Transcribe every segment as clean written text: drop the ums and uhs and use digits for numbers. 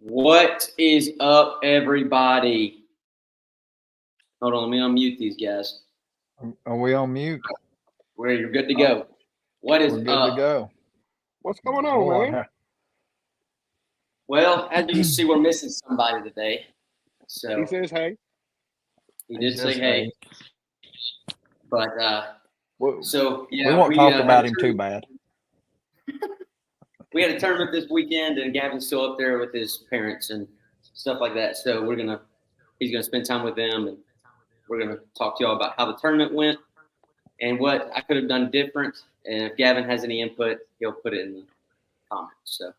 What is up, everybody? Hold on, let me unmute these guys. Are we on mute? Where you're good to go. What is We're good up? to go. What's going on, man? Well, as you can see, we're missing somebody today. So He says, hey. he did say hey. But so yeah, we won't talk about him too bad. We had a tournament this weekend, and Gavin's still up there with his parents and stuff like that. So he's gonna spend time with them, and we're gonna talk to y'all about how the tournament went and what I could have done different. And if Gavin has any input, he'll put it in the comments. So,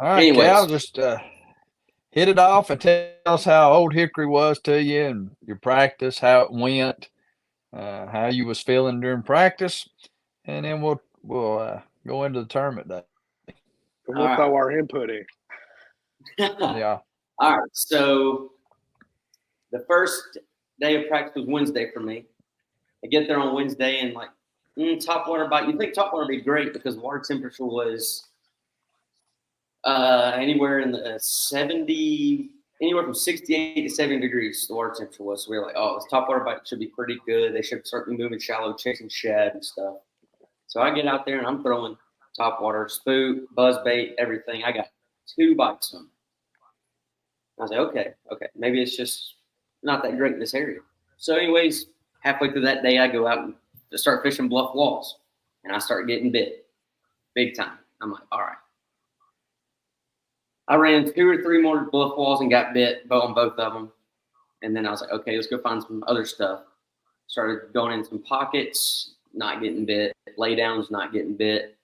all right, Cal, just hit it off and tell us how Old Hickory was to you and your practice, how it went, how you was feeling during practice, and then we'll go into the tournament day. We'll throw our input in. Yeah. All right. So the first day of practice was Wednesday for me. I get there on Wednesday and top water bite. You think top water would be great because the water temperature was anywhere in the 70, anywhere from 68 to 70 degrees. The water temperature was. So we were like, oh, this top water bite should be pretty good. They should start moving shallow, chasing shad and stuff. So I get out there and I'm throwing top water, spook, buzz bait, everything. I got 2 bites on. I was like, okay, maybe it's just not that great in this area. So anyways, halfway through that day, I go out and start fishing bluff walls, and I start getting bit big time. I'm like, all right. I ran 2 or 3 more bluff walls and got bit on both of them. And then I was like, okay, let's go find some other stuff. Started going in some pockets, not getting bit, laydowns, not getting bit.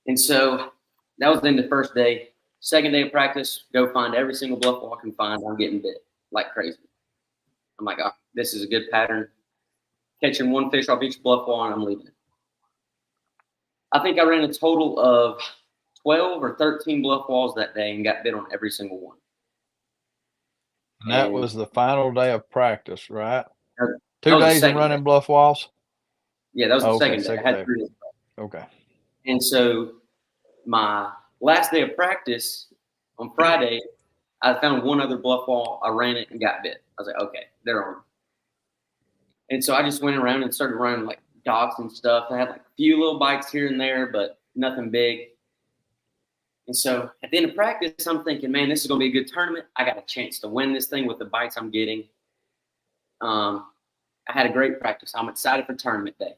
And so that was then the first day. Second day of practice, go find every single bluff wall I can find. I'm getting bit like crazy. I'm like, oh, this is a good pattern. Catching one fish off each bluff wall, and I'm leaving it. I think I ran a total of 12 or 13 bluff walls that day and got bit on every single one. And that was the final day of practice, right? 2 was the days of second running day. bluff walls? Yeah, that was the Okay, second day. I second had 3 days. Okay. And so my last day of practice on Friday, I found one other bluff wall. I ran it and got bit. I was like, okay, they're on. And so I just went around and started running like docks and stuff. I had like a few little bites here and there, but nothing big. And so at the end of practice, I'm thinking, man, this is going to be a good tournament. I got a chance to win this thing with the bites I'm getting. I had a great practice. I'm excited for tournament day.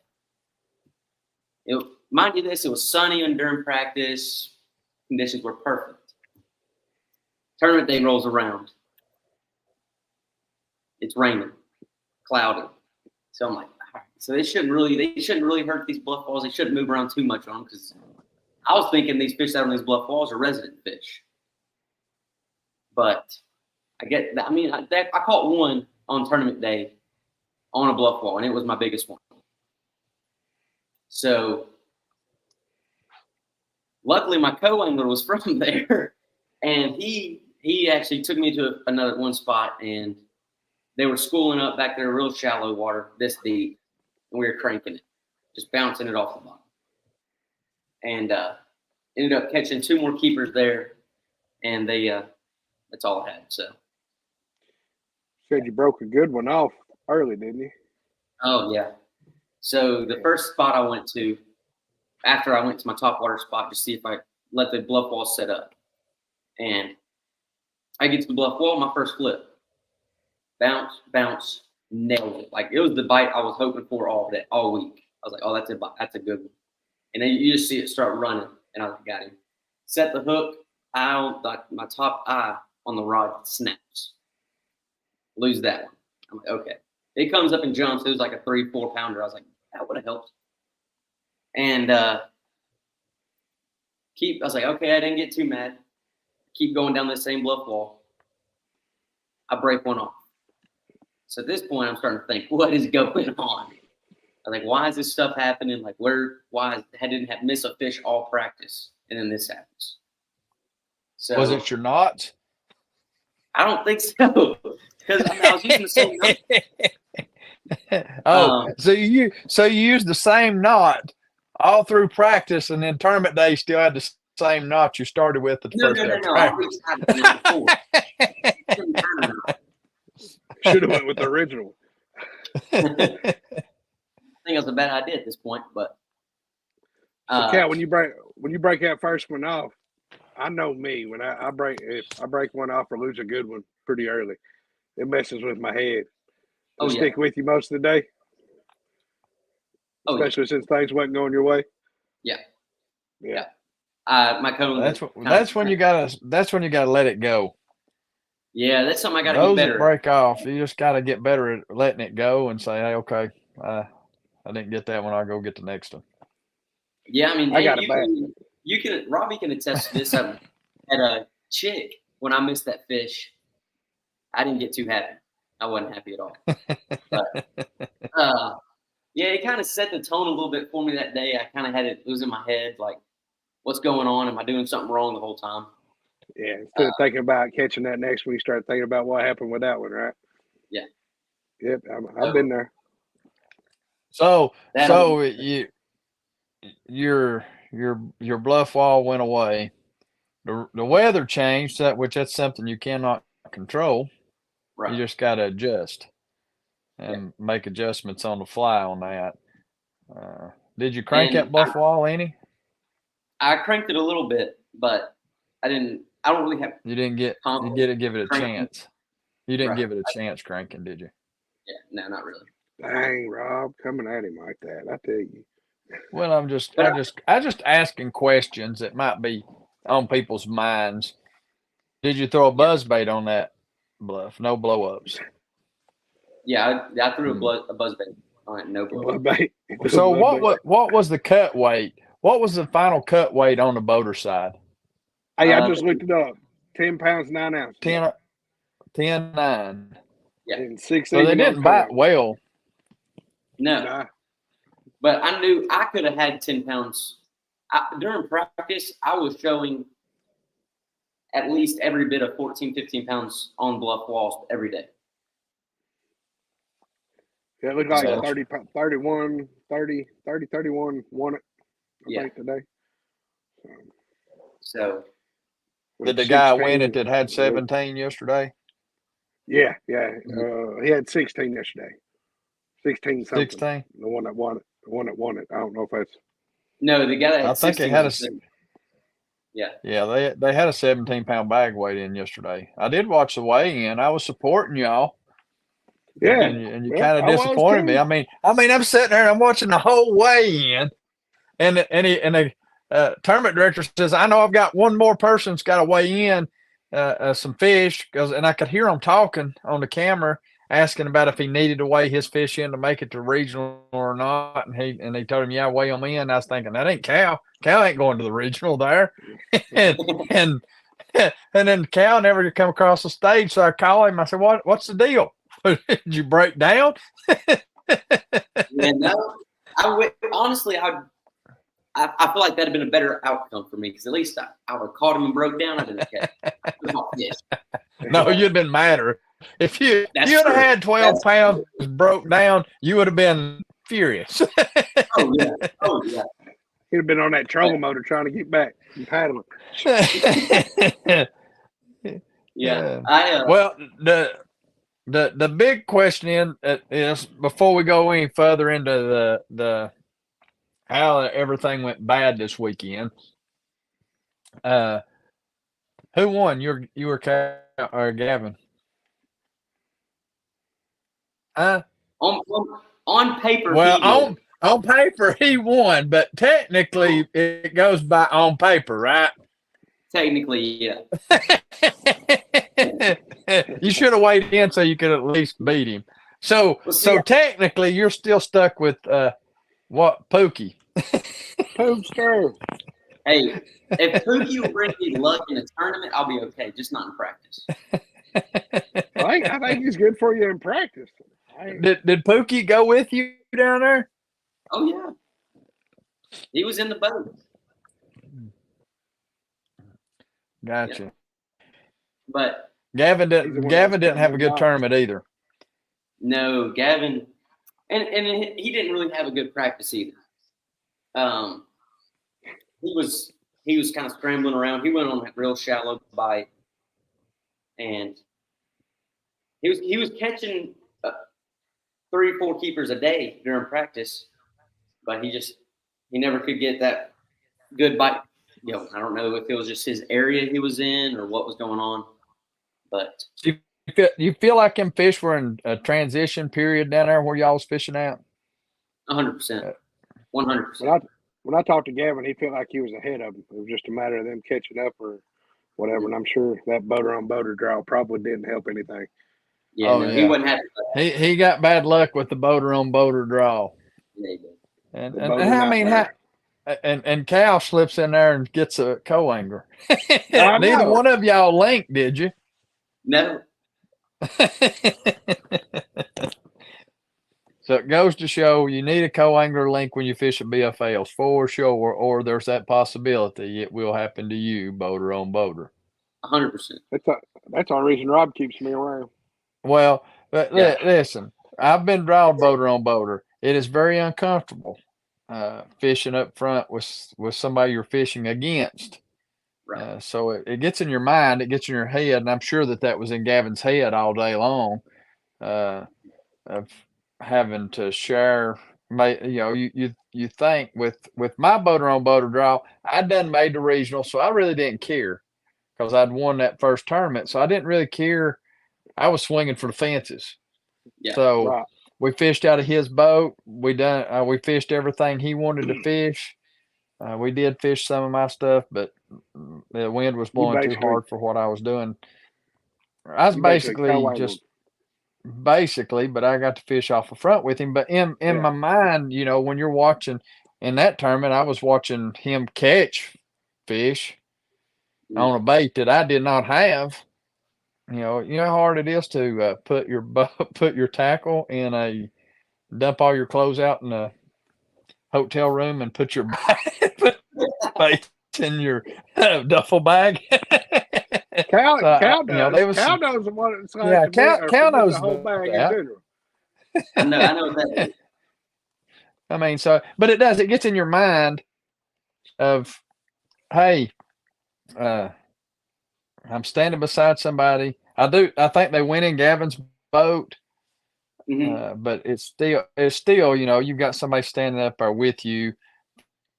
Mind you this, it was sunny and during practice. Conditions were perfect. Tournament day rolls around. It's raining, cloudy. So I'm like, all right. So they shouldn't really hurt these bluff walls. They shouldn't move around too much on them because I was thinking these fish out on these bluff walls are resident fish. But I caught one on tournament day on a bluff wall, and it was my biggest one. So luckily my co-angler was from there, and he actually took me to another one spot, and they were schooling up back there, real shallow water, this deep, and we were cranking it, just bouncing it off the bottom. And ended up catching 2 more keepers there, and that's all I had. So said you broke a good one off early, didn't you? Oh yeah. So the first spot I went to, after I went to my top water spot to see if I let the bluff wall set up, and I get to the bluff wall, my first flip, bounce, nailed it. Like it was the bite I was hoping for all week. I was like, oh, that's a bite. That's a good one. And then you just see it start running, and I was like, got him. Set the hook, my top eye on the rod snaps. Lose that one. I'm like, okay. It comes up and jumps. It was like a 3-4 pounder. I was like, that would have helped. And I was like, okay, I didn't get too mad. Keep going down the same bluff wall. I break one off. So at this point, I'm starting to think, what is going on? I was like, why is this stuff happening? Like, I didn't miss a fish all practice, and then this happens. So Was it your knots? I don't think so, because I was using the same knot. So you used the same knot all through practice, and then tournament day you still had the same knot you started with at the first day of practice. Should have went with the original. I think it was a bad idea at this point, but Cat, when you break that first one off, I know me when if I break one off or lose a good one pretty early, it messes with my head. It'll stick with you most of the day. Especially since things wasn't going your way. Yeah. Yeah. My cone. That's when you gotta let it go. Yeah, that's something I gotta Those get better. That break off, you just gotta get better at letting it go and say, hey, okay, I didn't get that one. I'll go get the next one. Yeah, I mean, I got it back. Robbie can attest to this. At a chick, when I missed that fish, I didn't get too happy. I wasn't happy at all. But, yeah, it kind of set the tone a little bit for me that day. I kind of had it was in my head, like, what's going on? Am I doing something wrong the whole time? Yeah, instead of thinking about catching that next one, you start thinking about what happened with that one, right? Yeah. Yep, I've been there. So your bluff wall went away. The weather changed, that's something you cannot control. Right. You just got to adjust and make adjustments on the fly on that. Did you crank that bluff wall any? I cranked it a little bit, but I don't really have. You didn't give it a chance. You didn't give it a chance cranking, did you? Yeah, no, not really. Dang, Rob, coming at him like that, I tell you. Well, I'm just asking questions that might be on people's minds. Did you throw a buzz bait on that bluff? No blow ups. Yeah, I threw a buzz bait on it. No blow up. So what was the cut weight? What was the final cut weight on the boater side? Hey, I just looked it up. 10 pounds, 9 ounces. 10-9. Yeah. And 6 So they didn't bite well. No. Nah. But I knew I could have had 10 pounds. During practice, I was showing at least every bit of 14, 15 pounds on bluff walls every day. Yeah, it looked like 31, 31 won it, I think, today. So. Did the guy win it that had 17 yesterday? Yeah. He had 16 yesterday. 16 something. 16? The one that won it. I don't know if that's. No, the guy that had 16 they had Yeah, they had a 17-pound bag weight in yesterday. I did watch the weigh-in. I was supporting y'all. Yeah, and you kind of disappointed me. I mean, I'm sitting there and I'm watching the whole weigh-in, and the tournament director says, "I know I've got one more person's got to weigh in some fish," and I could hear him talking on the camera, asking about if he needed to weigh his fish in to make it to regional or not, and he told him, "Yeah, weigh them in." I was thinking, that ain't Cal. Cal ain't going to the regional there, and then Cal never come across the stage, so I called him. I said, "What's the deal? Did you break down?" Yeah, no. Honestly, I feel like that'd have been a better outcome for me because at least I would have caught him and broke down. I didn't care. No, you'd have been madder. If you'd have had 12 pounds broke down, you would have been furious. Oh yeah. He'd have been on that trolling motor trying to get back and paddling. Yeah. Well, the big question is before we go any further into the how everything went bad this weekend. Who won? You were Cal or Gavin? On paper. Well, on paper he won, but technically it goes by on paper, right? Technically, yeah. You should have weighed in so you could at least beat him. So technically you're still stuck with Pookie. Poopster. Hey, if Pookie will bring me luck in a tournament, I'll be okay. Just not in practice. I think he's good for you in practice. Did Pookie go with you down there? Oh yeah, he was in the boat. Gotcha. Yeah. But Gavin didn't have a good tournament either. No, Gavin, and he didn't really have a good practice either. He was kind of scrambling around. He went on that real shallow bite, and he was catching 3 or 4 keepers a day during practice, but he never could get that good bite. I don't know if it was just his area he was in or what was going on, but you feel like them fish were in a transition period down there where y'all was fishing out? 100%, 100%. When I talked to Gavin, he felt like he was ahead of him. It was just a matter of them catching up or whatever. And I'm sure that boater on boater draw probably didn't help anything. Yeah, he wasn't happy. He got bad luck with the boater on boater draw. Yeah, he did. And Cal slips in there and gets a co-angler. Neither one of y'all linked, did you? No. So it goes to show you need a co-angler link when you fish at BFLs for sure, or there's that possibility it will happen to you, boater on boater. 100%. That's the only reason Rob keeps me around. Well, listen, I've been drawed boater on boater. It is very uncomfortable fishing up front with somebody you're fishing against. Right. So it gets in your mind, it gets in your head, and I'm sure that was in Gavin's head all day long of having to share. You think with my boater on boater draw, I'd done made the regional, so I really didn't care because I'd won that first tournament, so I didn't really care. I was swinging for the fences. Yeah, so right. We fished out of his boat. We fished everything he wanted to fish. We did fish some of my stuff, but the wind was blowing too hard for what I was doing. I was basically, but I got to fish off the front with him. But in my mind, when you're watching in that tournament, I was watching him catch fish. on a bait that I did not have. You know how hard it is to put your tackle in a dump all your clothes out in a hotel room and put your bait in your duffel bag. Cal So, does. Cal knows what it's like yeah, to be or Cal to move knows the whole about bag in that. general. I know that. Is. I mean, but it gets in your mind of, hey, I'm standing beside somebody. I think they went in Gavin's boat, but it's still, you've got somebody standing up there with you,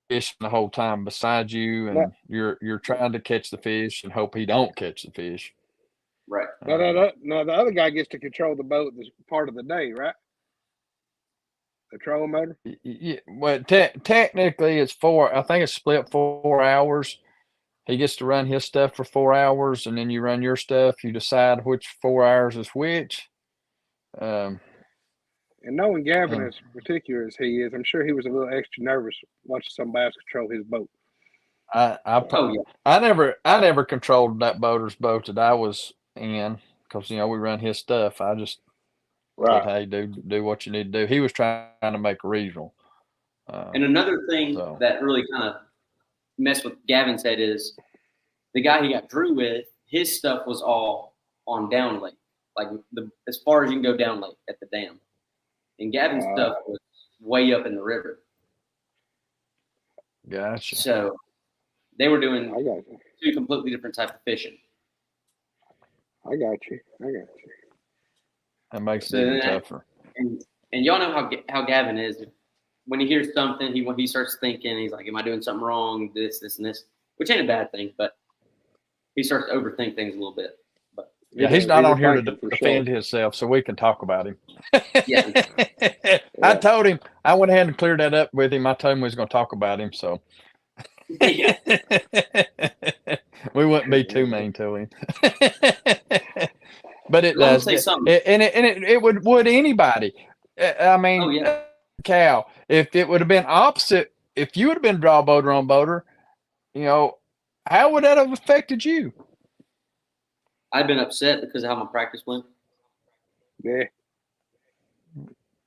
fishing the whole time beside you, and you're trying to catch the fish and hope he don't catch the fish. Right. No, the other guy gets to control the boat this part of the day, right? The trolling motor. Yeah, well, technically it's 4. I think it's split 4 hours. He gets to run his stuff for 4 hours, and then you run your stuff. You decide which 4 hours is which. And knowing Gavin as particular as he is, I'm sure he was a little extra nervous watching somebody else control his boat. I never controlled that boater's boat that I was in, because we run his stuff. I just said, hey, do what you need to do. He was trying to make a regional. And another thing that really kind of messed with Gavin's head is the guy he got Drew with, his stuff was all on down lake, like as far as you can go down lake at the dam. And Gavin's stuff was way up in the river. Gotcha. So they were doing 2 completely different types of fishing. I got you. That makes it even tougher. And y'all know how Gavin is. When he hears something, he starts thinking. He's like, "Am I doing something wrong? This, and this," which ain't a bad thing, but he starts to overthink things a little bit. But yeah, he's not on here to defend himself, so we can talk about him. Yeah. I told him. I went ahead and cleared that up with him. I told him we was going to talk about him, so yeah. We wouldn't be too mean to him. But it does, it would anybody. I mean, Cal, if it would have been opposite, if you would have been draw boater on boater, how would that have affected you? I've been upset because of how my practice went.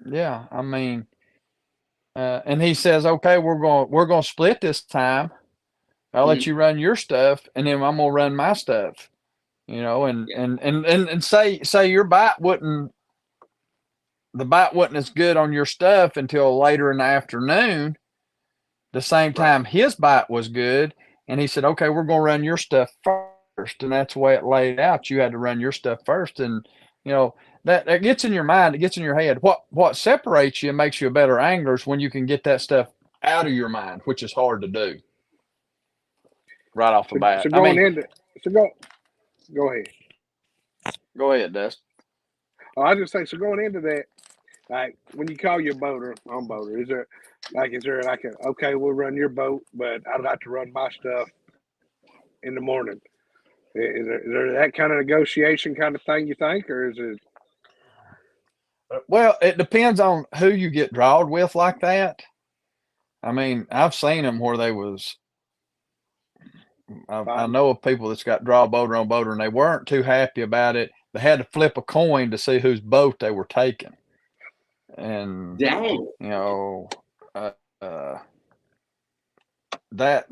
Yeah, I mean, and he says, "Okay, we're going to split this time. I'll let you run your stuff, and then I'm going to run my stuff." And say your bite wasn't as good on your stuff until later in the afternoon. The same time his bite was good, and he said, "Okay, we're going to run your stuff first," and that's the way it laid out. You had to run your stuff first, and that gets in your mind, it gets in your head. What separates you and makes you a better angler is when you can get that stuff out of your mind, which is hard to do right off the bat. Go ahead. Go ahead, Dust. I just say, so going into that, like when you call your boater on boater, is there like okay, we'll run your boat, but I'd like to run my stuff in the morning. Is there that kind of negotiation kind of thing you think, or is it? Well, it depends on who you get drawed with like that. I mean, I've seen them where they was. I know of people that's got draw boater on boater, and they weren't too happy about it. They had to flip a coin to see whose boat they were taking, and dang, that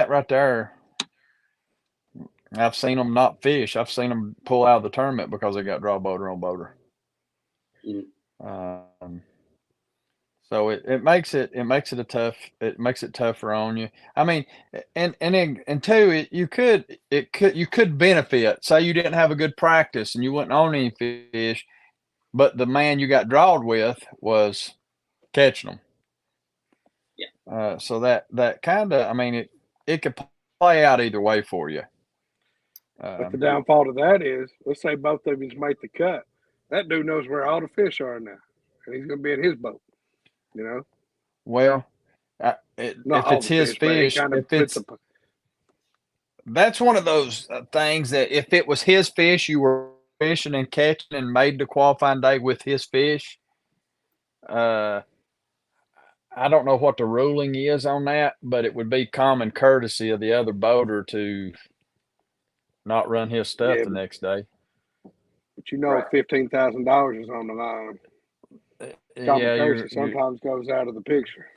right there. I've seen them not fish. I've seen them pull out of the tournament because they got draw boater on boater. So it makes it tougher on you. I mean, and two, you could benefit. Say you didn't have a good practice and you wouldn't own any fish, but the man you got drawed with was catching them. Yeah. So that kind of, I mean, it could play out either way for you. But the downfall to that is, let's say both of you make the cut. That dude knows where all the fish are now, and he's going to be in his boat. Well, if it's his fish, that's one of those things that if it was his fish, you were fishing and catching and made the qualifying day with his fish. I don't know what the ruling is on that, but it would be common courtesy of the other boater to not run his stuff Yeah, the next day. But you know, Right. $15,000 is on the line. Yeah, Compensation sometimes goes out of the picture.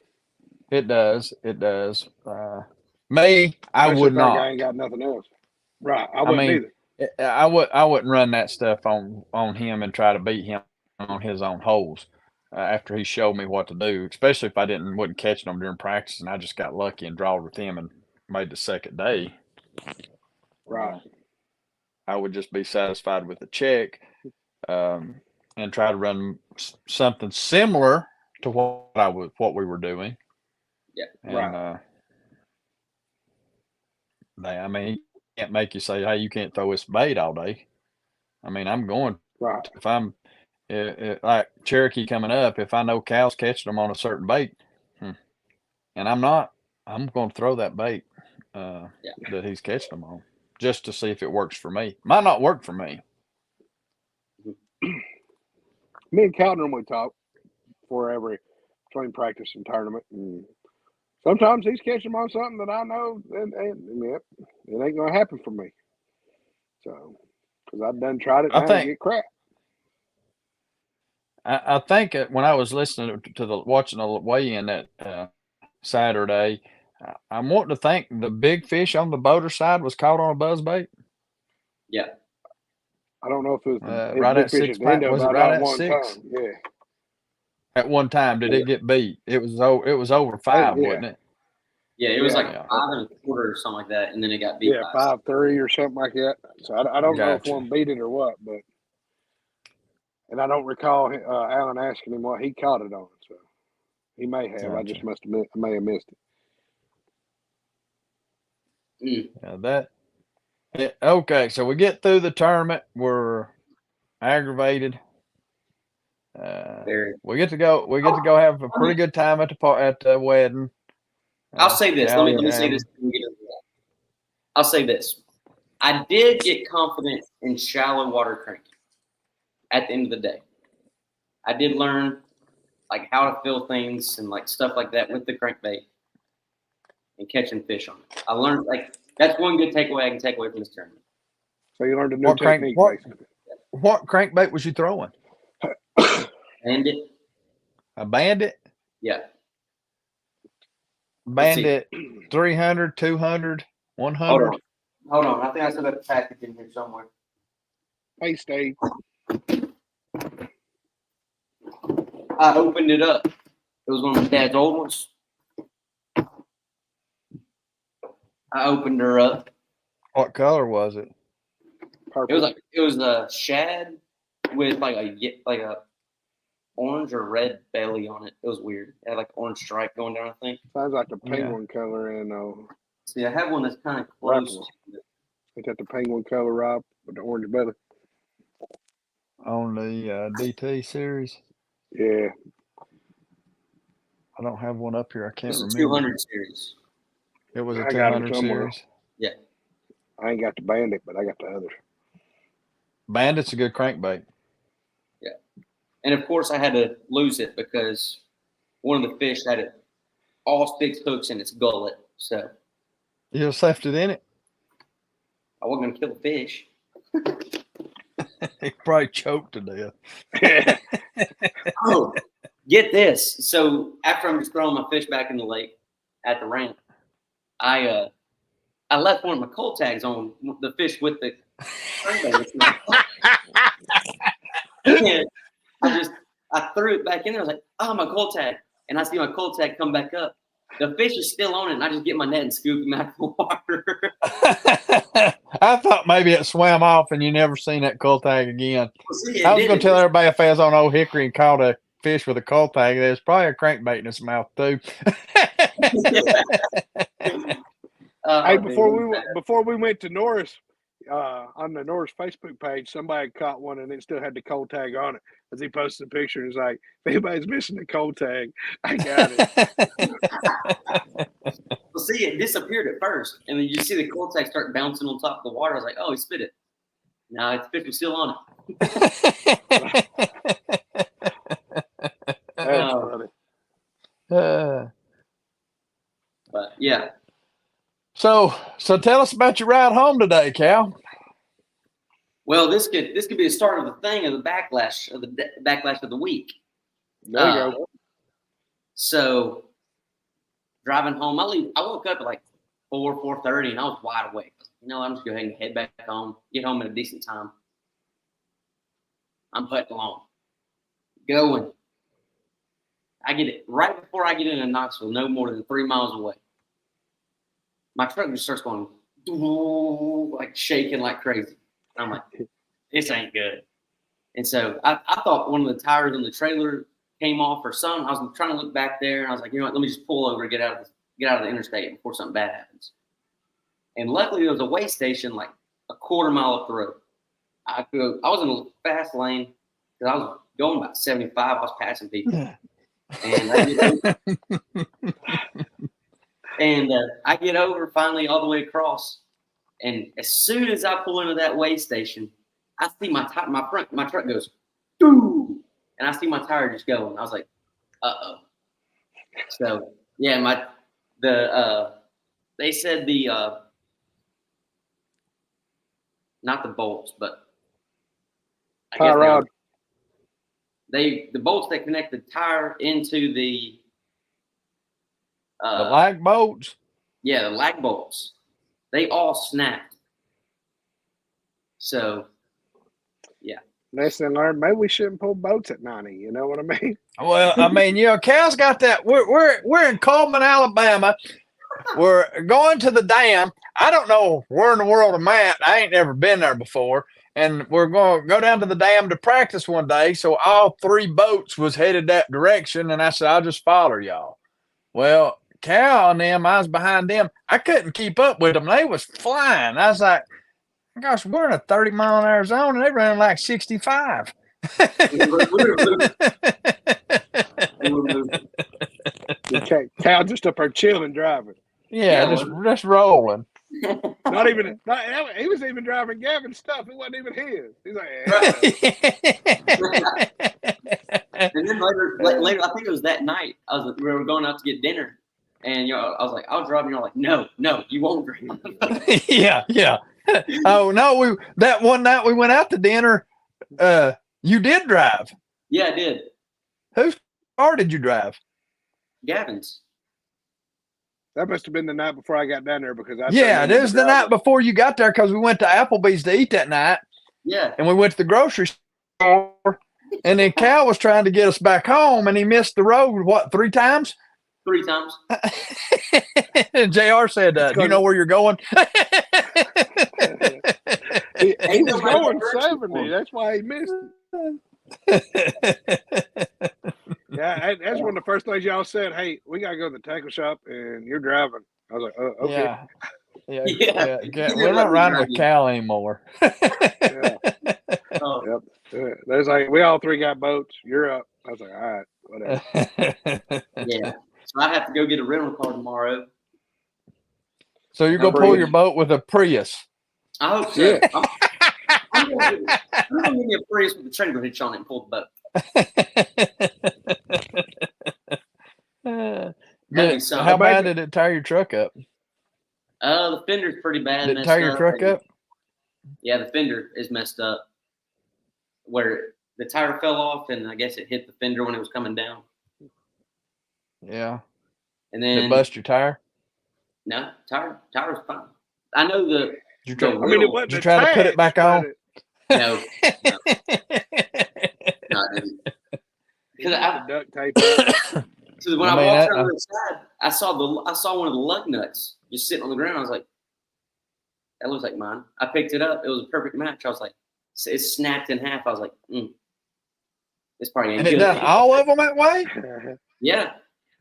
it does. It does. Me, I Especially would if that guy not. ain't got nothing else. Right. I I wouldn't mean, either. I wouldn't run that stuff on him and try to beat him on his own holes after he showed me what to do. Especially if I wasn't catching them during practice and I just got lucky and drawed with him and made the second day. Right. I would just be satisfied with the check, and try to run something similar to what we were doing. Yeah. And, Right. I mean, he can't make you say, "Hey, you can't throw this bait all day." I mean, I'm going. Right. If I'm like Cherokee coming up, if I know Cal's catching them on a certain bait, and I'm not, I'm going to throw that bait that he's catching them on just to see if it works for me. Might not work for me. Me and Cal normally talk between practice and tournament, and sometimes he's catching them on something that I know, and yep, it ain't gonna happen for me. So, because I've done tried it now and get crap. I think when I was listening to watching the weigh-in that Saturday, I'm wanting to think the big fish on the boater side was caught on a buzzbait. Yeah. I don't know if it was right at 6 pounds. Was it right at 6? Time. Yeah. At one time, did it get beat? It was over 5, wasn't it? Yeah, it was like 5 1/4 or something like that, and then it got beat. Yeah, 5-3 or something like that. So I don't know if one beat it or what, but and I don't recall Alan asking him what he caught it on. So he may have. Gotcha. I just may have missed it. Yeah, okay, so we get through the tournament. We're aggravated. We get to go. We get to go have a pretty good time at the wedding. I'll say this. Let me say this. I'll say this. I did get confident in shallow water cranking. At the end of the day, I did learn like how to feel things and like stuff like that with the crankbait and catching fish on it. I learned like that's one good takeaway I can take away from this tournament. So you learned a new technique. What crankbait was you throwing? Bandit. A Bandit? Yeah. Bandit 300, 200, 100. Hold on. I think I still got the package in here somewhere. Hey, Steve. I opened it up. It was one of my dad's old ones. I opened her up. What color was it? Purple. It was a shad with like a orange or red belly on it. It was weird. It had like orange stripe going down, I think. Sounds like the penguin color and see, I have one that's kind of close to it. Is that the penguin color, Rob, with the orange belly? On the DT series? Yeah. I don't have one up here. I can't remember. 200 series. It was a 200 series. Yeah. I ain't got the Bandit, but I got the others. Bandit's a good crankbait. Yeah. And of course I had to lose it because one of the fish had all 6 hooks in its gullet. So you just left it in it? I wasn't gonna kill the fish. He probably choked to death. Oh, get this. So after I'm just throwing my fish back in the lake at the ramp, I left one of my cold tags on the fish with the and I threw it back in there. I was like, oh, my cold tag. And I see my cold tag come back up. The fish is still on it, and I just get my net and scoop him out of the water. I thought maybe it swam off and you never seen that cold tag again. Well, see, I was going to tell everybody if I was on Old Hickory and caught a fish with a cold tag, there's probably a crankbait in its mouth too. Hey, before we went to Norris, on the Norris Facebook page, somebody caught one and it still had the cold tag on it. As he posted a picture, and was like, if anybody's missing the cold tag, I got it. Well, see, it disappeared at first, and then you see the cold tag start bouncing on top of the water. I was like, oh, he spit it. No, the fish was still on it. That's funny. But yeah. So tell us about your ride home today, Cal. Well, this could be the start of the thing of the backlash of the week. There you go. So driving home, I woke up at like 4:30, and I was wide awake. I'm just going to head back home, get home at a decent time. I'm putting along, going. I get it right before I get into Knoxville, no more than 3 miles away. My truck just starts going like shaking like crazy. I'm like, this ain't good. And so I thought one of the tires on the trailer came off or something. I was trying to look back there, and I was like, you know what? Let me just pull over and get out of the interstate before something bad happens. And luckily, there was a weigh station like a quarter mile up the road. I was in a fast lane because I was going about 75. I was passing people. And I get over finally all the way across. And as soon as I pull into that weigh station, I see my truck goes, doo, and I see my tire just going. I was like, uh-oh. So yeah, they said not the bolts, but I guess rod. The bolts that connect the tire into the lag bolts. Yeah, the lag bolts. They all snapped. So, yeah. Lesson learned. Maybe we shouldn't pull boats at 90. You know what I mean? Well, I mean, Cal's got that. We're in Coleman, Alabama. We're going to the dam. I don't know where in the world I'm at. I ain't never been there before. And we're going to go down to the dam to practice one day. So all 3 boats was headed that direction. And I said, I'll just follow y'all. Well, Cal and them, I was behind them. I couldn't keep up with them. They was flying. I was like, gosh, we're in a 30-mile-an-hour zone, and they ran like 65. Cal just up there chilling, driving. Yeah, just rolling. He was even driving Gavin's stuff. It wasn't even his. He's like, And then later, I think it was that night. We were going out to get dinner, and I was like, I'll drive. And you're like, no, you won't drive. Yeah. Oh no, that one night we went out to dinner. You did drive. Yeah, I did. Whose car did you drive? Gavin's. That must have been the night before I got down there because it was the night before you got there because we went to Applebee's to eat that night. Yeah. And we went to the grocery store, and then Cal was trying to get us back home, and he missed the road, 3 times? 3 times. And JR said, do you know where you're going? he was going 70. That's why he missed it. Yeah, that's one of the first things y'all said. Hey, we gotta go to the tackle shop, and you're driving. I was like, okay. Yeah. We're not riding with Cal anymore. Yeah. Yep. There's like we all 3 got boats. You're up. I was like, all right, whatever. Yeah. So I have to go get a rental car tomorrow. So you're gonna pull your boat with a Prius? I hope so. Yeah. I'm gonna give you a Prius with a trailer hitch on it and pull the boat. How bad did it tear your truck up? The fender's pretty bad. Did it tear your truck up? Yeah, the fender is messed up. Where the tire fell off, and I guess it hit the fender when it was coming down. Yeah. And then did it bust your tire? No, tire was fine. I know Did you try to put it back on? No. No, I didn't. Because duct tape. So when I walked around the side, I saw one of the lug nuts just sitting on the ground. I was like, that looks like mine. I picked it up. It was a perfect match. I was like, it snapped in half. I was like, this probably ain't good. And it done all of them that way? Yeah.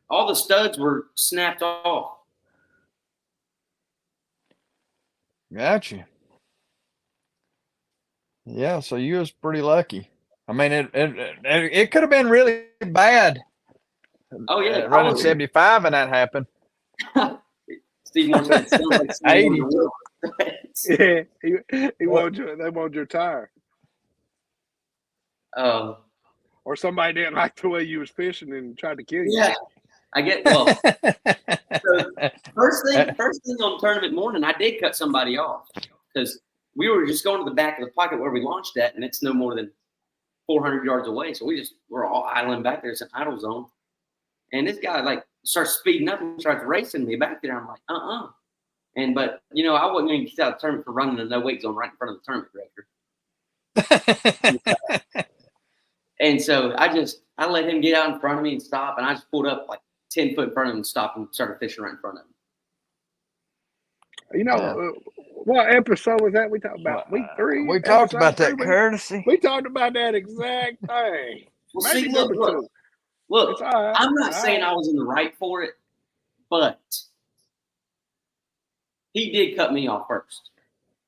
All the studs were snapped off. Gotcha. Yeah, so you was pretty lucky. I mean, it could have been really bad. Oh yeah, running 75 and that happened. Steve Moore said it sounds like 80. Yeah, they want your tire. Or somebody didn't like the way you was fishing and tried to kill you. Yeah, I get. Well, so first thing on tournament morning, I did cut somebody off because we were just going to the back of the pocket where we launched at, and it's no more than 400 yards away. So we're all idling back there. It's an idle zone. And this guy like starts speeding up and starts racing me back there. I'm like, but I wasn't going to get out of the tournament for running a no weight zone right in front of the tournament director. And so I let him get out in front of me and stop, and I just pulled up like 10 foot in front of him and stopped and started fishing right in front of him. What episode was that we talked about? Week 3? We talked about that courtesy. We talked about that exact thing. Well, see, look, right. I'm not saying I was in the right for it, but he did cut me off first.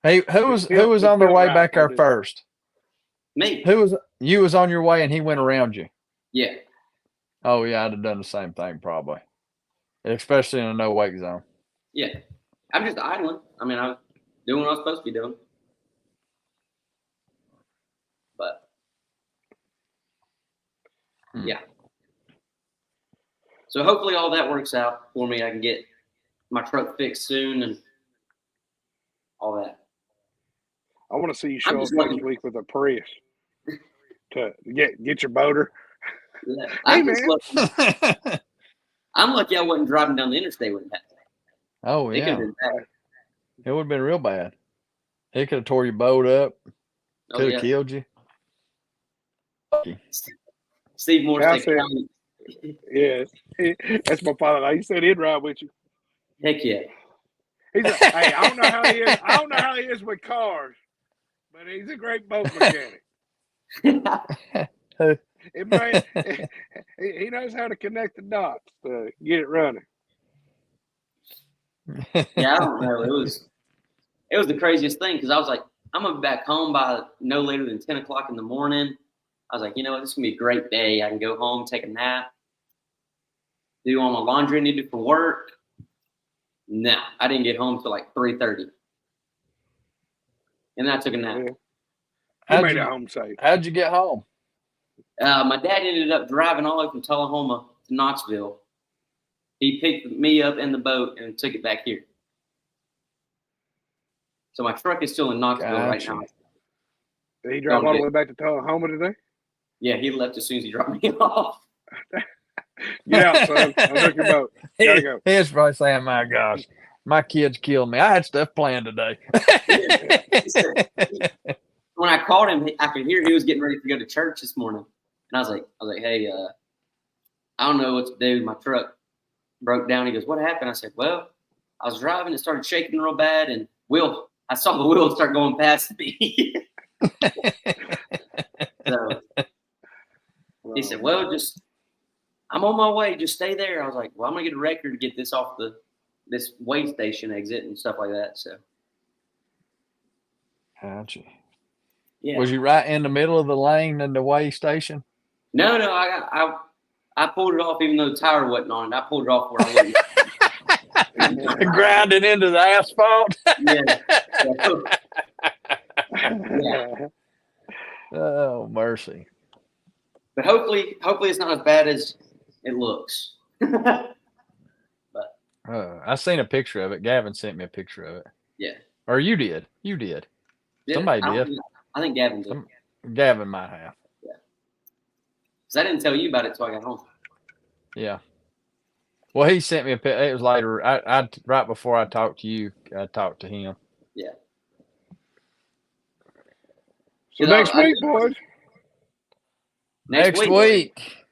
Hey, who was on their way back there first? Me. You was on your way and he went around you? Yeah. Oh yeah, I'd have done the same thing probably, especially in a no wake zone. Yeah, I'm just idling. I mean, I'm doing what I was supposed to be doing. But yeah. So hopefully all that works out for me. I can get my truck fixed soon and all that. I want to see you show up next week with a Prius to get your boater. Yeah. I'm lucky I wasn't driving down the interstate with that. Oh yeah, it would have been real bad. It could have tore your boat up. Could have killed you. Steve Morse. Yes, that's my father. He said he'd ride with you. Heck yeah. He's like, hey, I don't know how he is. I don't know how he is with cars, but he's a great boat mechanic. He knows how to connect the dots to get it running. Yeah, I don't know. It was the craziest thing because I was like, I'm gonna be back home by no later than 10 o'clock in the morning. I was like, this is gonna be a great day. I can go home, take a nap, do all my laundry I need to do for work. No, I didn't get home till like 3:30, and then I took a nap. You made it home safe. How'd you get home? My dad ended up driving all the way from Tullahoma to Knoxville. He picked me up in the boat and took it back here. So my truck is still in Knoxville right now. Did he drive all the way back to Tullahoma today? Yeah, he left as soon as he dropped me off. Get out, son. I'll take your boat. Gotta go. He's probably saying, my gosh, my kids killed me. I had stuff planned today. When I called him, I could hear he was getting ready to go to church this morning. And I was like, hey, I don't know what to do. My truck broke down. He goes, what happened? I said, well, I was driving. It started shaking real bad. And I saw the wheel start going past me. So he said, well, I'm on my way. Just stay there. I was like, well, I'm going to get a record to get this off this weigh station exit and stuff like that. So. Gotcha. Yeah. Was you right in the middle of the lane in the weigh station? No, I pulled it off even though the tire wasn't on it. I pulled it off where I wasn't. Grinding into the asphalt. Yeah. Oh, mercy. But hopefully it's not as bad as it looks. But I seen a picture of it. Gavin sent me a picture of it. Yeah. Or you did. You did. Somebody did. I think Gavin did. Gavin might have. Yeah. Because I didn't tell you about it until I got home. Yeah. Well, he sent me a picture. It was later. I right before I talked to you, I talked to him. Yeah. So next week, boys. Next week.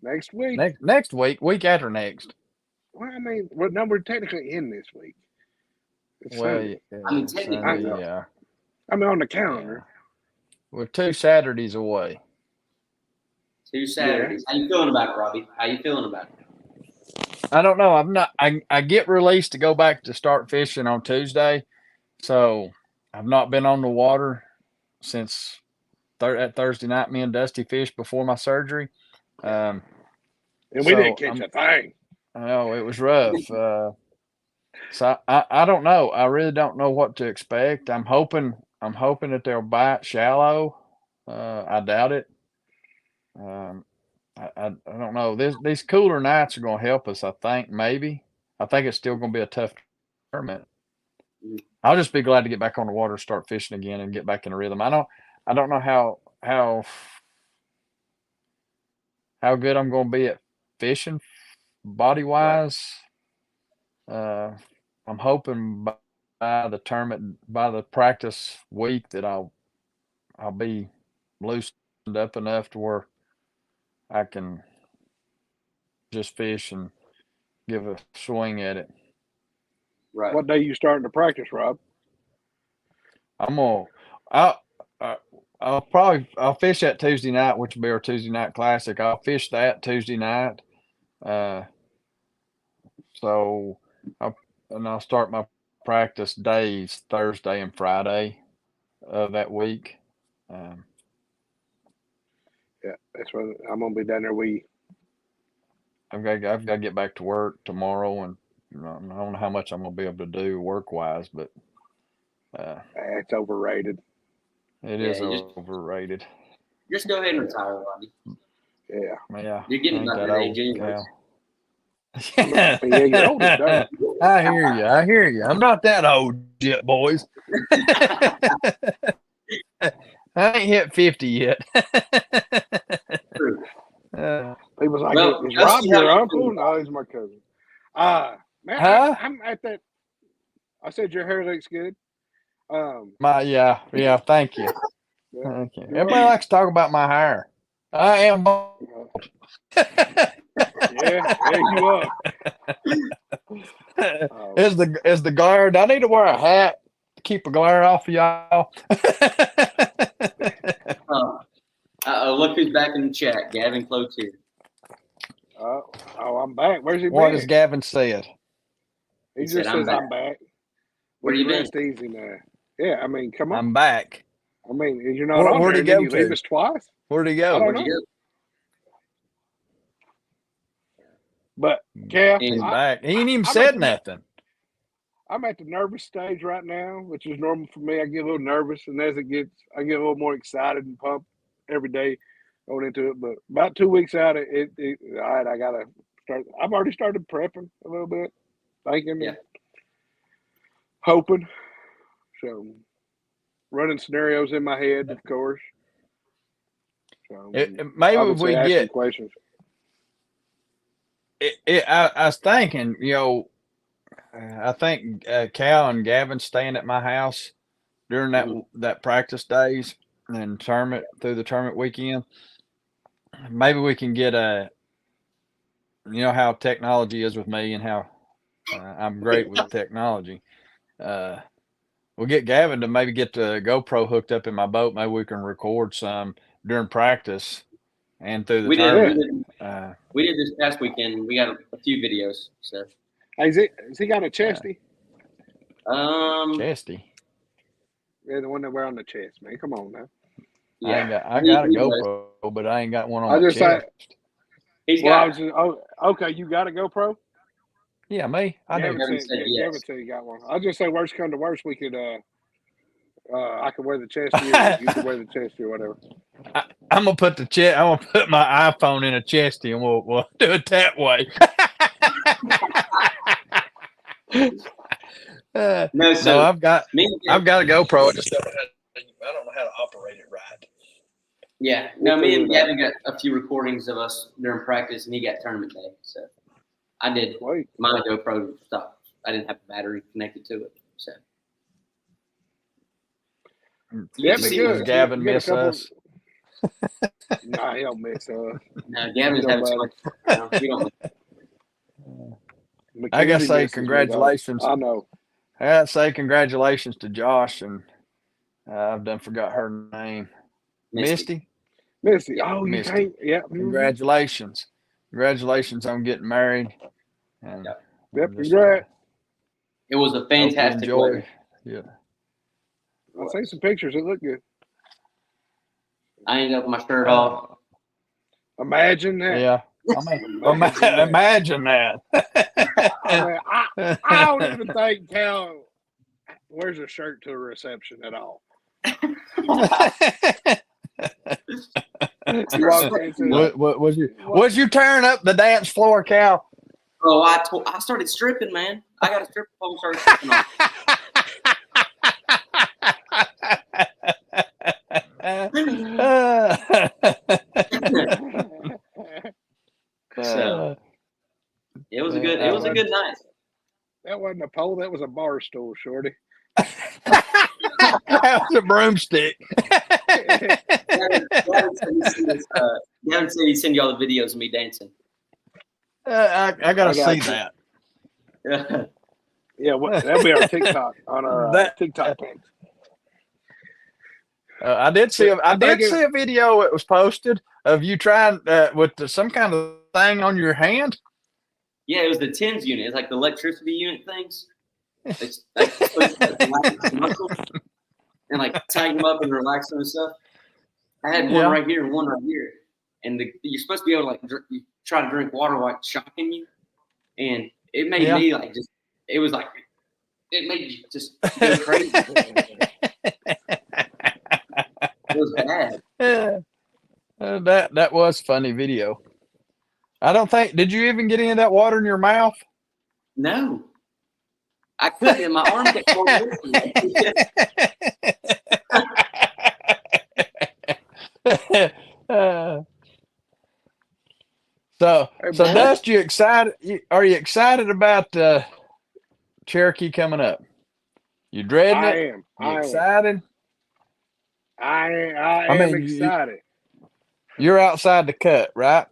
Next week. Next week. Week after next. Well, I mean, we're technically in this week. I mean, technically, yeah. I mean, on the calendar. We're 2 Saturdays away. 2 Saturdays. How you feeling about it, Robbie? How you feeling about it? I don't know. I'm not. I get released to go back to start fishing on Tuesday, so I've not been on the water since that Thursday night. Me and Dusty fished before my surgery. And we didn't catch a thing. Oh, it was rough. So I don't know. I really don't know what to expect. I'm hoping that they'll bite shallow. I doubt it. I don't know. These cooler nights are going to help us. I think maybe. I think it's still going to be a tough tournament. I'll just be glad to get back on the water, start fishing again, and get back in a rhythm. I don't know how good I'm going to be at fishing body wise. I'm hoping by the tournament, by the practice week, that I'll be loosened up enough to where I can just fish and give a swing at it. Right. What day you starting to practice, Rob? I'll fish that Tuesday night, which will be our Tuesday night classic. I'll fish that Tuesday night. So I'll start my practice days Thursday and Friday of that week. Yeah, that's what I'm gonna be down there with you. I've got to get back to work tomorrow, and I don't know how much I'm gonna be able to do work wise, but it's overrated. It is overrated. Just go ahead and retire, Robbie. Yeah. You're getting about that age anyway. I hear you. I'm not that old yet, boys. I ain't hit 50 yet. True. People's like, is Rob your uncle? No, he's my cousin. Man, I'm at that. I said your hair looks good. Yeah, thank you. Thank you. Everybody likes to talk about my hair. I am bald. Yeah, you are. Is the glare? Do I need to wear a hat to keep a glare off of y'all? Look who's back in the chat. Gavin Cloutier. I'm back. Where's he been? What has Gavin said? He just says I'm back. Where you been? Rest easy now. Yeah, I mean, come on. I'm back. I mean, you're not on where'd there, he go you to? leave us twice? Where'd he go? Where'd he go? But Cal, he's back. He ain't even said nothing. I'm at the nervous stage right now, which is normal for me. I get a little nervous, and as it gets, I get a little more excited and pumped every day going into it. But about 2 weeks out, all right, I gotta start. I've already started prepping a little bit, thinking, and hoping. So, running scenarios in my head, of course. So, maybe if we get questions. I was thinking, I think Cal and Gavin staying at my house during that practice days and through the tournament weekend. Maybe we can get how technology is with me and how I'm great with technology. We'll get Gavin to maybe get the GoPro hooked up in my boat. Maybe we can record some during practice and through the tournament. We did this past weekend. We got a few videos. So, has he got a chesty? Chesty. Yeah, the one that wear on the chest, man. Come on now. Yeah, I got a GoPro, but I ain't got one on my chest. Okay, you got a GoPro? Yeah, me. I do. Gavin said you got one. I'll just say, worst come to worst, we could. I could wear the chesty, or you could wear the chesty, or whatever. I'm gonna put I'm gonna put my iPhone in a chesty, and we'll do it that way. No, I've got a GoPro. I don't know how to operate it right. Yeah, no, me and Gavin got a few recordings of us during practice, and he got tournament day. So I did my GoPro stuff. I didn't have a battery connected to it. So Gavin miss us? Nah, he don't miss us. No, Gavin's having so much fun. We don't. I gotta say congratulations. I know. I gotta say congratulations to Josh, and I've done forgot her name. Misty. Oh, you Misty. can't. Yeah. Congratulations on getting married. And congrats. It was a fantastic wedding. Yeah. I've seen some pictures. It looked good. I ended up with my shirt off. Imagine that. Yeah. Imagine that. I don't even think Cal wears a shirt to a reception at all. Was you tearing up the dance floor, Cal? Oh, I started stripping, man. I got a stripper pole, started stripping on. pole. That was a bar stool, Shorty. That was a broomstick. Gavin said he'd send you all the videos of me dancing. I gotta see that. Yeah, that'll be our TikTok on our TikTok page. I did see a video that was posted of you trying with some kind of thing on your hand. Yeah, it was the TENS unit. It's like the electricity unit things. It's like relax the muscles and like tighten them up and relax them and stuff. I had one right here and one right here, and you're supposed to be able to like you try to drink water while it's shocking you, and it made me like just. It was like it made you just go crazy. It was bad. That was funny video. I don't think. Did you even get any of that water in your mouth? No, I couldn't. My arm kept going. So Dust, you excited? Are you excited about Cherokee coming up? You dreading it? I am. You excited? I am excited. You're outside the cut, right?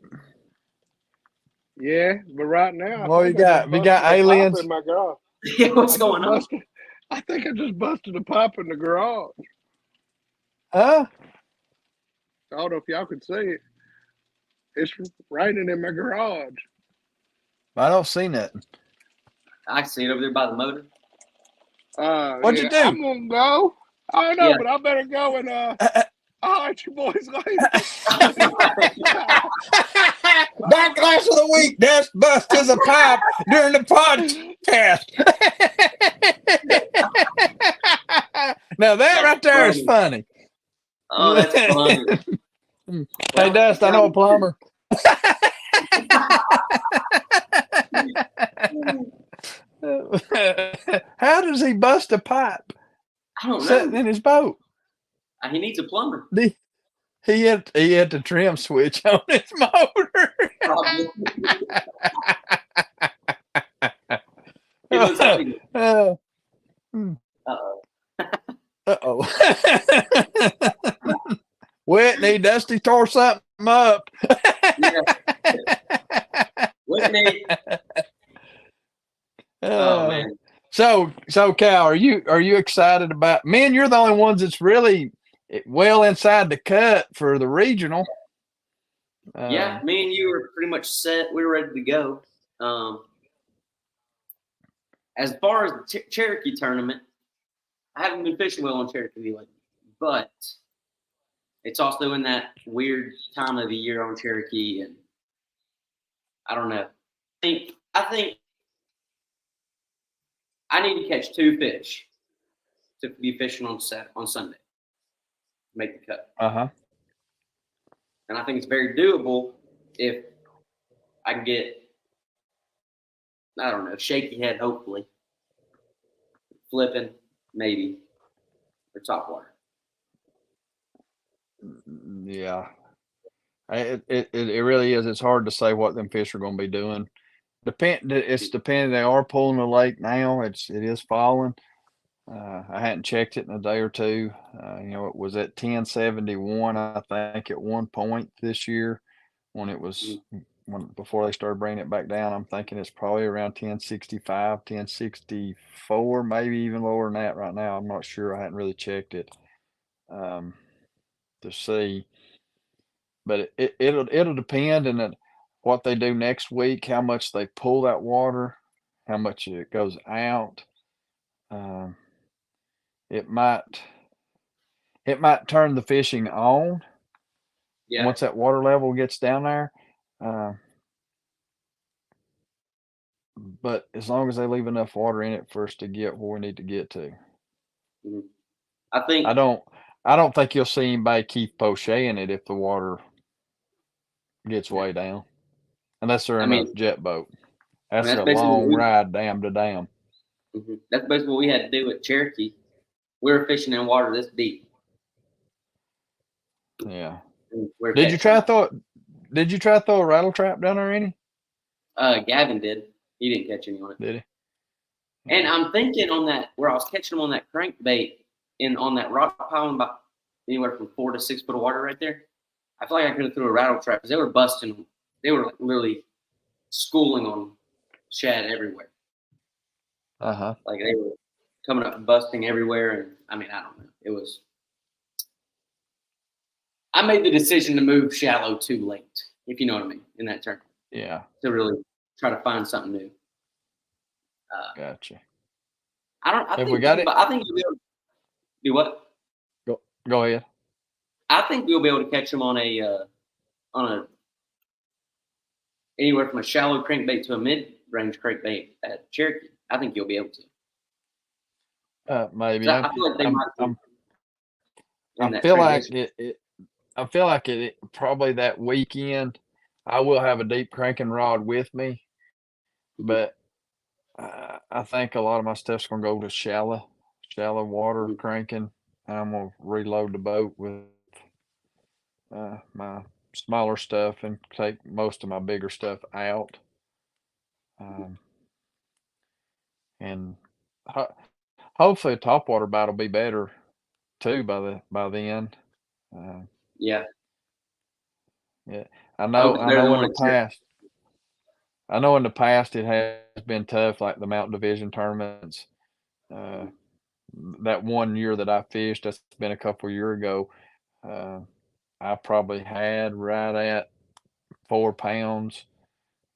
Yeah, but right now, Well, you got aliens in my garage. Yeah, what's going on? I think I just busted a pipe in the garage. Huh? I don't know if y'all could see it. It's raining in my garage. I don't see nothing. I see it over there by the motor. What'd you do? I'm gonna go. I don't know, but I better go and I'll let you boys later. Back glass of the week, Dust busted a pipe during the podcast. Now that right there is funny. Oh, that's funny. Hey, Dust, I know a plumber. How does he bust a pipe? I don't know. Sitting in his boat. He needs a plumber. He had the trim switch on his motor. Uh-oh. Whitney, Dusty tore something up. Whitney. Oh man. So Cal, are you excited about? Man, you're the only ones that's really well inside the cut for the regional. Yeah, me and you were pretty much set. We were ready to go. As far as the Cherokee tournament, I haven't been fishing well on Cherokee lately, but it's also in that weird time of the year on Cherokee, and I don't know. I think I need to catch 2 fish to be fishing on Sunday. Make the cut. And I think it's very doable if I can get, I don't know, shaky head, hopefully. Flipping, maybe, or top water. Yeah. It really is. It's hard to say what them fish are going to be doing. It's depending. They are pulling the lake now. It is falling. I hadn't checked it in a day or two. It was at 1071, I think, at one point this year when it was before they started bringing it back down. I'm thinking it's probably around 1065, 1064, maybe even lower than that right now. I'm not sure. I hadn't really checked it to see, but it'll depend on what they do next week, how much they pull that water, how much it goes out. It might turn the fishing on once that water level gets down there. But as long as they leave enough water in it for us to get where we need to get to. I don't think you'll see anybody keep pocheting it if the water gets way down. Unless they're in a jet boat. That's a long ride dam to dam. That's basically what we had to do at Cherokee. We were fishing in water this deep. Yeah. Did you try to throw a rattle trap down there any? Gavin did. He didn't catch any on it. Did And I'm thinking on that where I was catching them on that crankbait on that rock pile about anywhere from 4 to 6 foot of water right there. I feel like I could have threw a rattle trap because they were busting. They were literally schooling on shad everywhere. Like they were coming up and busting everywhere. And I mean, I don't know. It was. I made the decision to move shallow too late, if you know what I mean, in that term. Yeah. To really try to find something new. Gotcha. I think you'll be able to do what? Go ahead. I think we'll be able to catch them on a anywhere from a shallow crankbait to a mid-range crankbait at Cherokee. I think you'll be able to. Maybe. I feel like they might. I feel like it probably that weekend I will have a deep cranking rod with me, but I think a lot of my stuff's gonna go to shallow water cranking. I'm gonna reload the boat with my smaller stuff and take most of my bigger stuff out. And hopefully a topwater bite will be better too by then. Yeah. I know in the past it has been tough, like the Mountain Division tournaments. That one year that I fished, that's been a couple years ago, I probably had right at 4 pounds,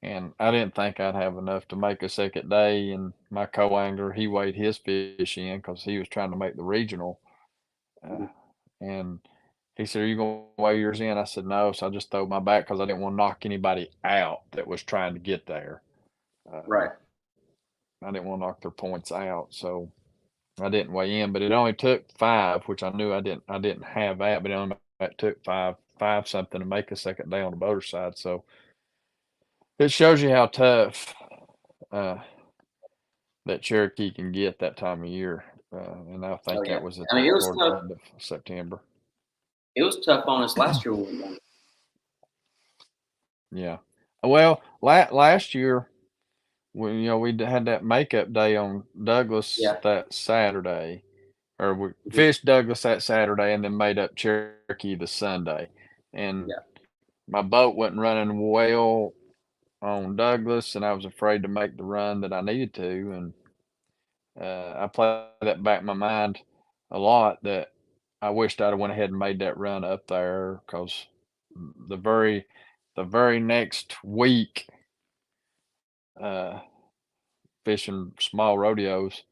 and I didn't think I'd have enough to make a second day. And my co-angler, he weighed his fish in because he was trying to make the regional, and he said, "Are you going to weigh yours in?" I said, "No." So I just threw my back because I didn't want to knock anybody out that was trying to get there. Right. I didn't want to knock their points out, so I didn't weigh in. But it only took 5, which I knew I didn't have that, but it only took 5 something to make a second day on the boater side. So it shows you how tough that Cherokee can get that time of year. And I think that was it was tough. The end of September. It was tough on us last year when we went. Yeah. Well, last year, we had that makeup day on Douglas that Saturday, or we fished Douglas that Saturday and then made up Cherokee the Sunday. And my boat wasn't running well on Douglas, and I was afraid to make the run that I needed to. And I played that back in my mind a lot, that I wished I'd have went ahead and made that run up there, because the very next week, fishing small rodeos,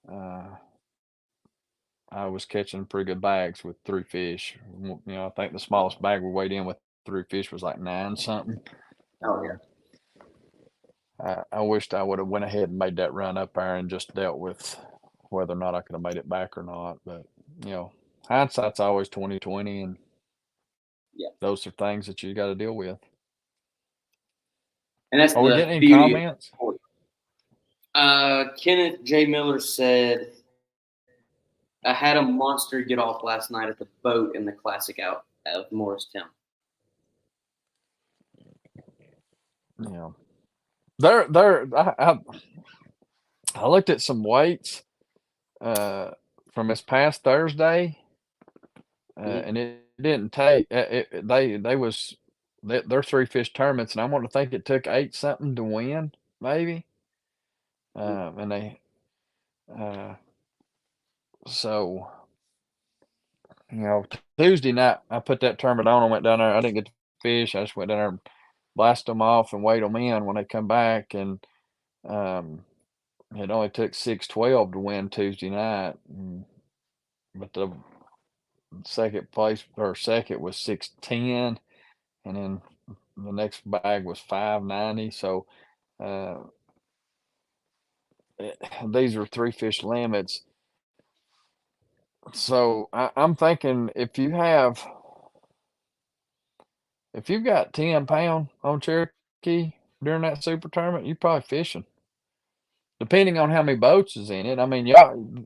I was catching pretty good bags with 3 fish. I think the smallest bag we weighed in with 3 fish was like 9 something. Oh yeah. I wished I would have went ahead and made that run up there and just dealt with whether or not I could have made it back or not. But hindsight's always 20/20, and those are things that you got to deal with. And that's Are we getting any comments? Kenneth J. Miller said, "I had a monster get off last night at the boat in the Classic out of Morristown." Yeah. I looked at some weights from this past Thursday, and it didn't take they're 3 fish tournaments, and I want to think it took 8 something to win, maybe. And they so Tuesday night I put that tournament on and went down there. I didn't get to fish. I just went down there and blast them off and weighed them in when they come back, and it only took 612 to win Tuesday night, but the second was 610, and then the next bag was 590. So these are 3 fish limits. So I'm thinking if you've got 10 pound on Cherokee during that super tournament, you're probably fishing, depending on how many boats is in it. I mean, y'all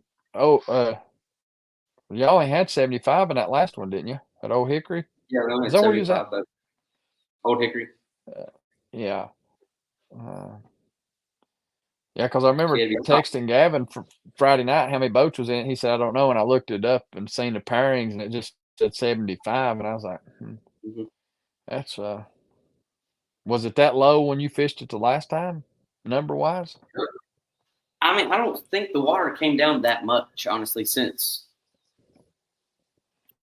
only had 75 in that last one, didn't you? At Old Hickory? Yeah, we only had 75, but Old Hickory. Yeah. Yeah, because I remember texting Gavin for Friday night how many boats was in it. He said, I don't know. And I looked it up and seen the pairings, and it just said 75. And I was like, that's was it that low when you fished it the last time, number wise? I mean, I don't think the water came down that much, honestly, since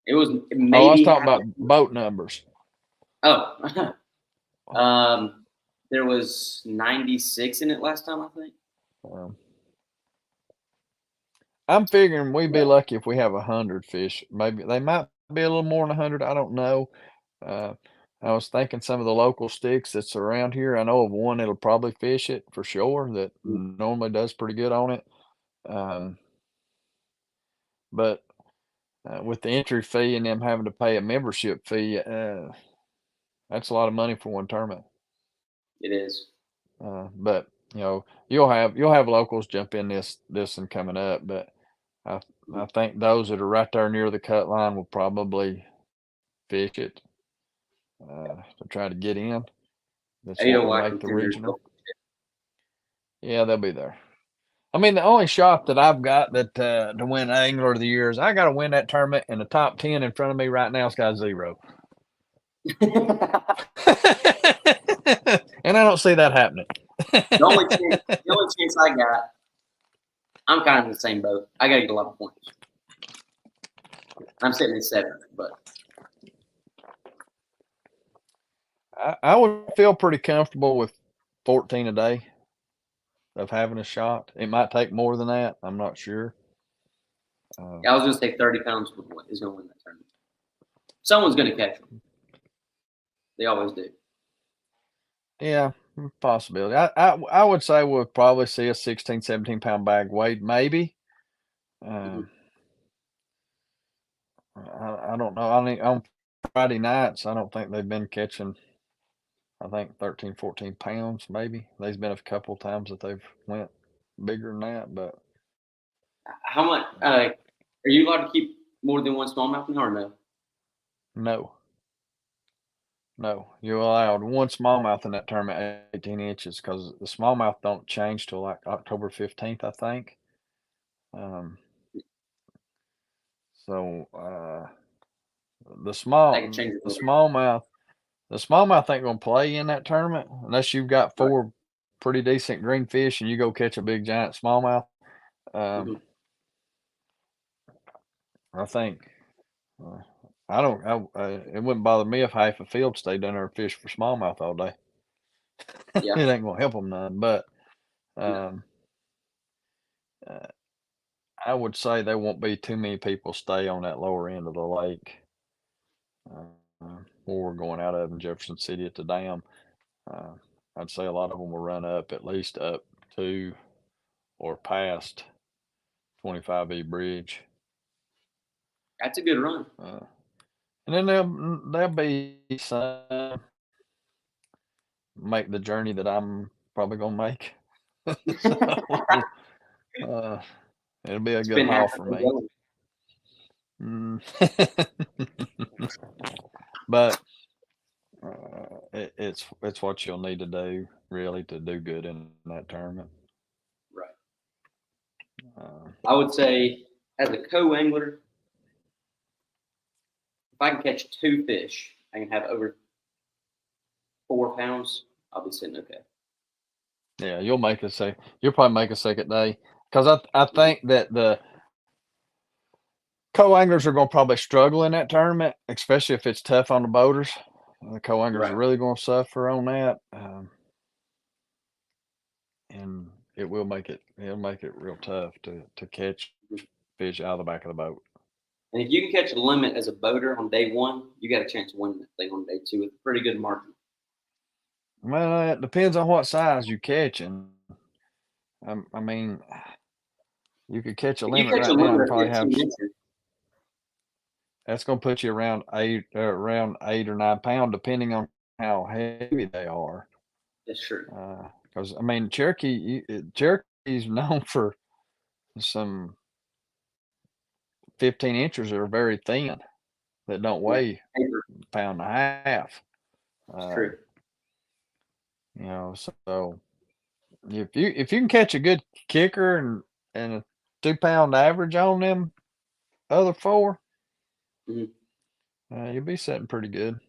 it was maybe. I was talking about boat numbers. Oh, there was 96 in it last time, I think. I'm figuring we'd be lucky if we have 100 fish. Maybe they might be a little more than 100. I don't know. I was thinking some of the local sticks that's around here. I know of one that'll probably fish it for sure that normally does pretty good on it. But with the entry fee and them having to pay a membership fee, that's a lot of money for one tournament. It is. But you know, you'll have locals jump in this and coming up, but I think those that are right there near the cut line will probably fish it to try to get in. That's what will make the regional. Yeah, they'll be there. I mean, the only shot that I've got that to win Angler of the Year is I got to win that tournament, and the top 10 in front of me right now has got 0. And I don't see that happening. The only chance I got, I'm kind of in the same boat. I got to get a lot of points. I'm sitting in 7th, but I would feel pretty comfortable with 14 a day of having a shot. It might take more than that. I'm not sure. I was going to say 30 pounds is going to win that tournament. Someone's going to catch them. They always do. Yeah, possibility. I would say we'll probably see a 16, 17 pound bag weight, maybe. I don't know. I mean, on Friday nights, I don't think they've been catching, I think 13, 14 pounds, maybe. There's been a couple of times that they've went bigger than that, but. How much, are you allowed to keep more than one smallmouth now or no? No, you're allowed one smallmouth in that tournament, 18 inches, because the smallmouth don't change till like October 15th, I think. So the smallmouth ain't gonna play in that tournament unless you've got 4 pretty decent green fish and you go catch a big giant smallmouth. I think. It wouldn't bother me if half the field stayed down there and fished for smallmouth all day. Yeah. It ain't gonna help them none, but I would say there won't be too many people stay on that lower end of the lake where we're going out of in Jefferson City at the dam. I'd say a lot of them will run up at least up to or past 25E Bridge. That's a good run. And then there'll be some make the journey that I'm probably gonna make. It'll be a good haul for me. But it's what you'll need to do really to do good in that tournament. Right. I would say as a co-angler, if I can catch 2 fish, I can have over 4 pounds, I'll be sitting okay. Yeah, you'll probably make a second day. Because I think that the co-anglers are going to probably struggle in that tournament, especially if it's tough on the boaters. The co-anglers are really going to suffer on that. And it'll make it real tough to catch fish out of the back of the boat. And if you can catch a limit as a boater on day 1, you got a chance to win that thing on day 2 with a pretty good margin. Well, it depends on what size you catch, and I mean, you could catch a limit right now and probably have. That's going to put you around 8 or 9 pounds, depending on how heavy they are. That's true. Because I mean, Cherokee's known for some 15 inches that are very thin, that don't weigh a pound and a half. That's true. You know, so if you can catch a good kicker and a 2-pound average on them other 4, you'll be sitting pretty good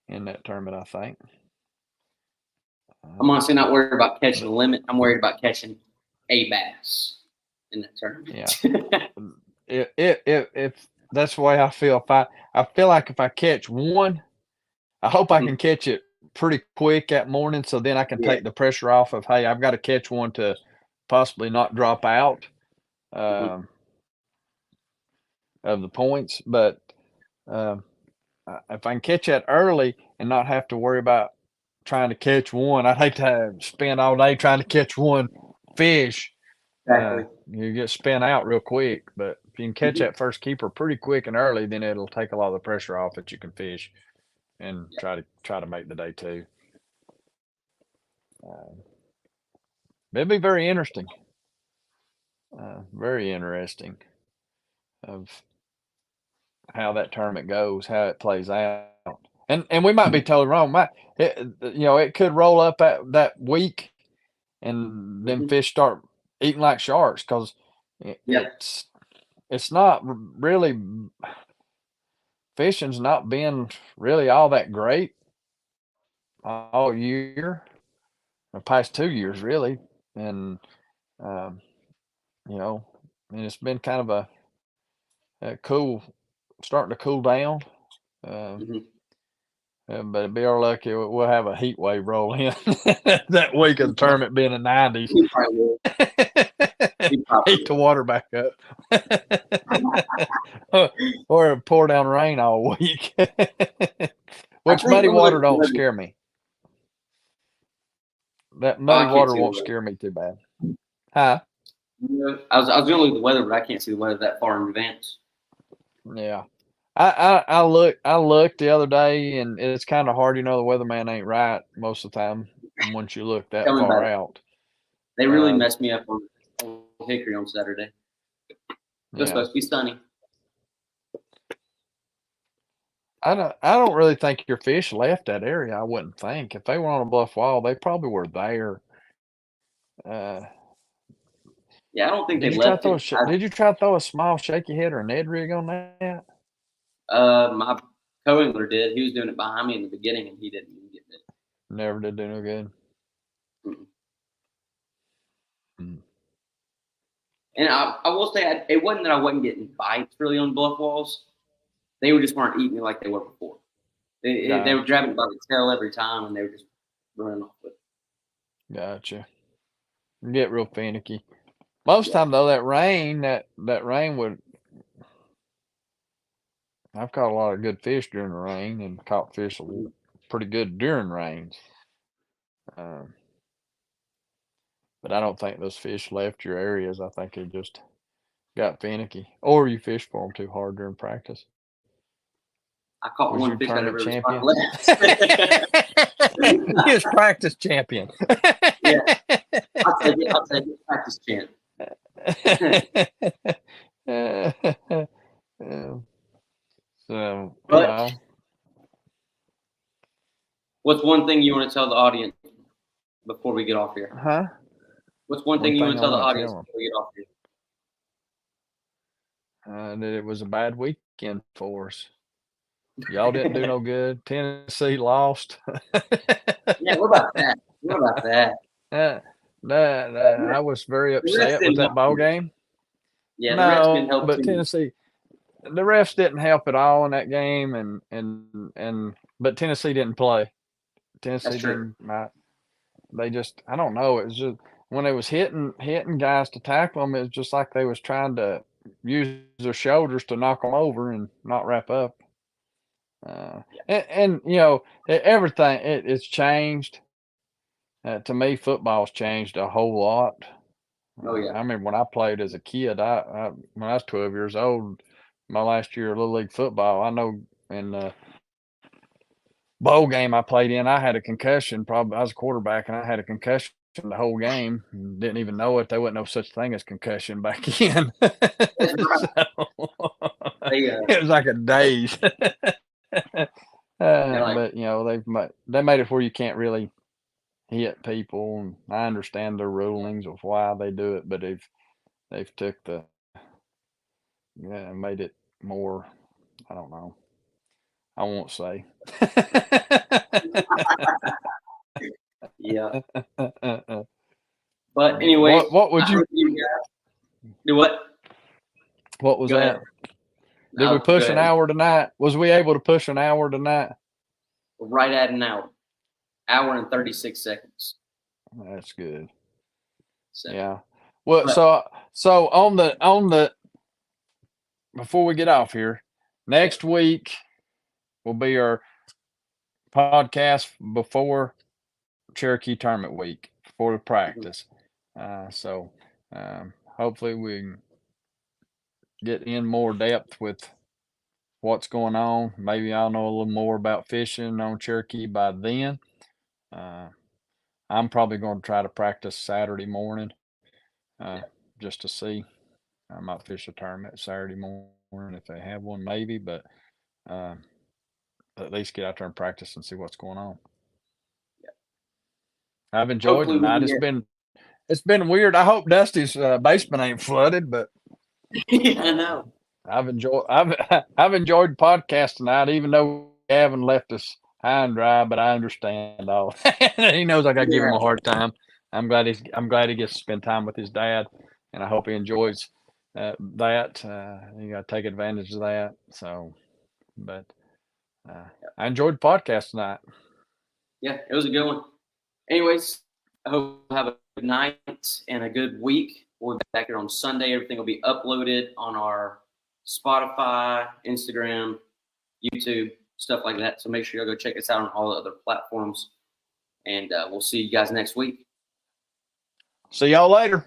in that tournament, I think. I'm honestly not worried about catching a limit. I'm worried about catching a bass in that tournament. Yeah. if that's the way I feel. I feel like if I catch one, I hope I can catch it pretty quick that morning, so then I can take the pressure off of, hey, I've got to catch one to possibly not drop out of the points. But if I can catch that early and not have to worry about trying to catch one, I'd hate to spend all day trying to catch one fish. Exactly. You get spent out real quick. But if you can catch that first keeper pretty quick and early, then it'll take a lot of the pressure off that you can fish and try to make the day too. It'd be very interesting. Very interesting of how that tournament goes, how it plays out. And we might be totally wrong. It could roll up that week and then fish start eating like sharks, because it's not really, fishing's not been really all that great all year, the past 2 years really. And it's been kind of a cool, starting to cool down. But it'd be our luck we'll have a heat wave roll in that week of the tournament being in the 90s. Heat the water back up. Or pour down rain all week. Which muddy water don't scare me. That muddy water won't scare me too bad. Huh? I was going to look at the weather, but I can't see the weather that far in advance. Yeah. I looked the other day, and it's kind of hard. The weatherman ain't right most of the time once you look that far out. They really messed me up on Hickory on Saturday. It was supposed to be sunny. I don't really think your fish left that area. I wouldn't think. If they were on a bluff wall, they probably were there. I don't think they left. Did you try to throw a small shaky head or a Ned rig on that? My co-angler did. He was doing it behind me in the beginning, and he didn't even get it. Never did do no good. And I will say, it wasn't that I wasn't getting bites really on bluff walls. They just weren't eating me like they were before. They were grabbing it by the tail every time, and they were just running off with it. Gotcha. Get real finicky. Most time though, that rain would. I've caught a lot of good fish during the rain, and caught fish pretty good during rains. But I don't think those fish left your areas. I think they just got finicky, or you fished for them too hard during practice. I caught one fish out of every spot left. He was practice champion. Yeah, I'll take it. Practice champ. So, what's one thing you want to tell the audience before we get off here? Huh? What's one thing you want to tell the audience before we get off here? That it was a bad weekend for us. Y'all didn't do no good. Tennessee lost. Yeah, what about that? I was very upset with that ball game. Yeah, the refs didn't help but Tennessee, the refs didn't help at all in that game, but Tennessee didn't play. Tennessee didn't. They just, I don't know. It was just when they was hitting guys to tackle them, it was just like they was trying to use their shoulders to knock them over and not wrap up. And everything it's changed. To me, football's changed a whole lot. Oh yeah. I remember when I played as a kid. When I was 12 years old, my last year of Little League football, I know in the bowl game I played in, I had a concussion. Probably I was a quarterback, and I had a concussion the whole game. Didn't even know it. There wasn't no such thing as concussion back then. It was like a daze. But they made it where you can't really hit people. And I understand their rulings of why they do it, but they've took made it more. I don't know. I won't say. Yeah. But anyway, what would you do? What? What was Go that? ahead. Did we push an hour tonight? Was we able to push an hour tonight? Right at an hour. Hour and 36 seconds. That's good. So, yeah. Well, so on the before we get off here, next week will be our podcast before Cherokee Tournament Week, before the practice. So hopefully we can get in more depth with what's going on. Maybe I'll know a little more about fishing on Cherokee by then. I'm probably going to try to practice Saturday morning just to see. I might fish a tournament Saturday morning if they have one, maybe, but at least get out there and practice and see what's going on. Yeah. I've enjoyed it tonight. It's been weird. I hope Dusty's basement ain't flooded, but I know. I've enjoyed the podcast tonight, even though we haven't left us high and dry, but I understand all. He knows I got to give him a hard time. I'm glad he gets to spend time with his dad, and I hope he enjoys that. You got to take advantage of that. So, but I enjoyed the podcast tonight. Yeah, it was a good one. Anyways, I hope you have a good night and a good week. We'll be back here on Sunday. Everything will be uploaded on our Spotify, Instagram, YouTube, stuff like that. So make sure you'll go check us out on all the other platforms. And we'll see you guys next week. See y'all later.